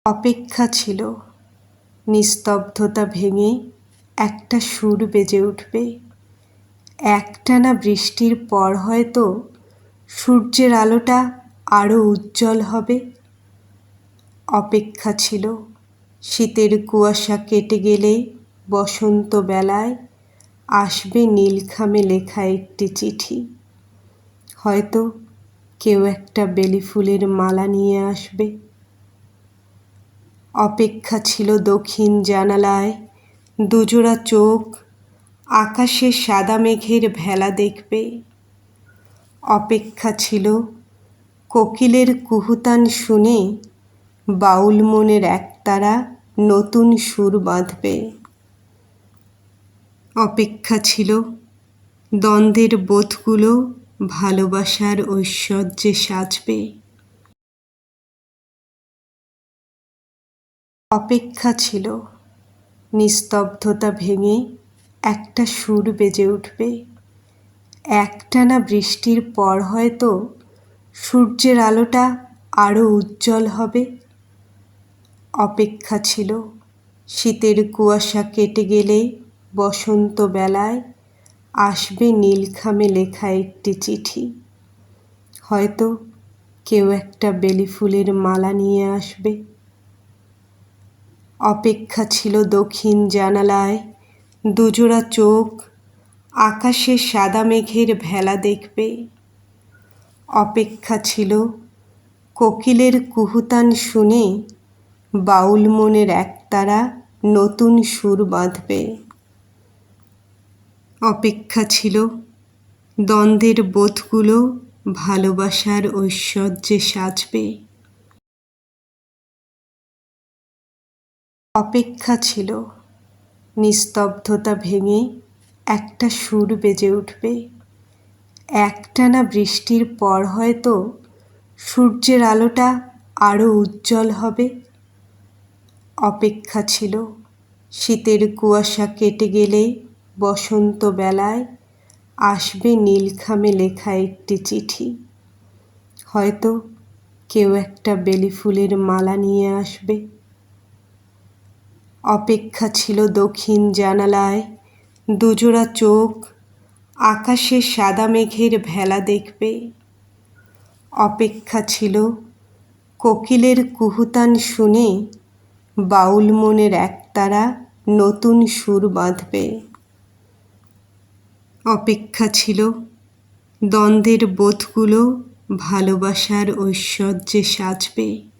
অপেক্ষা ছিল, নিস্তব্ধতা ভেঙে একটা সুর বেজে উঠবে। একটানা বৃষ্টির পর হয়তো সূর্যের আলোটা আরও উজ্জ্বল হবে। অপেক্ষা ছিল, শীতের কুয়াশা কেটে গেলে বসন্ত বেলায় আসবে নীলখামে লেখা একটি চিঠি। হয়তো কেউ একটা বেলি ফুলের মালা নিয়ে আসবে। অপেক্ষা ছিল দক্ষিণ জানালায়, দুজোড়া চোখ আকাশে সাদা মেঘের ভেলা দেখবে। অপেক্ষা ছিল কোকিলের কুহুতান শুনে বাউল মনের একতারা নতুন সুর বাঁধবে। অপেক্ষা ছিল দ্বন্দ্বের বোধগুলো ভালোবাসার ঐশ্বর্যে সাজবে। অপেক্ষা ছিল, নিস্তব্ধতা ভেঙে একটা সুর বেজে উঠবে। একটানা বৃষ্টির পর হয়তো সূর্যের আলোটা আরও উজ্জ্বল হবে। অপেক্ষা ছিল, শীতের কুয়াশা কেটে গেলে বসন্ত বেলায় আসবে নীলখামে লেখা একটি চিঠি। হয়তো কেউ একটা বেলি ফুলের মালা নিয়ে আসবে। অপেক্ষা ছিল দক্ষিণ জানালায়, দুজোড়া চোখ আকাশে সাদা মেঘের ভেলা দেখবে। অপেক্ষা ছিল কোকিলের কুহুতান শুনে বাউল মনের একতারা নতুন সুর বাঁধবে। অপেক্ষা ছিল দ্বন্দ্বের বোধগুলো ভালোবাসার ঐশ্বর্যে সাজবে। অপেক্ষা ছিল, নিস্তব্ধতা ভেঙে একটা সুর বেজে উঠবে। একটানা বৃষ্টির পর হয়তো সূর্যের আলোটা আরও উজ্জ্বল হবে। অপেক্ষা ছিল, শীতের কুয়াশা কেটে গেলে বসন্ত বেলায় আসবে নীলখামে লেখা একটি চিঠি। হয়তো কেউ একটা বেলি ফুলের মালা নিয়ে আসবে। অপেক্ষা ছিল দক্ষিণ জানালায়, দুজোড়া চোখ আকাশে সাদা মেঘের ভেলা দেখবে। অপেক্ষা ছিল কোকিলের কুহুতান শুনে বাউল মনের একতারা নতুন সুর বাঁধবে। অপেক্ষা ছিল দ্বন্দ্বের বোধগুলো ভালোবাসার ঐশ্বর্যে সাজবে।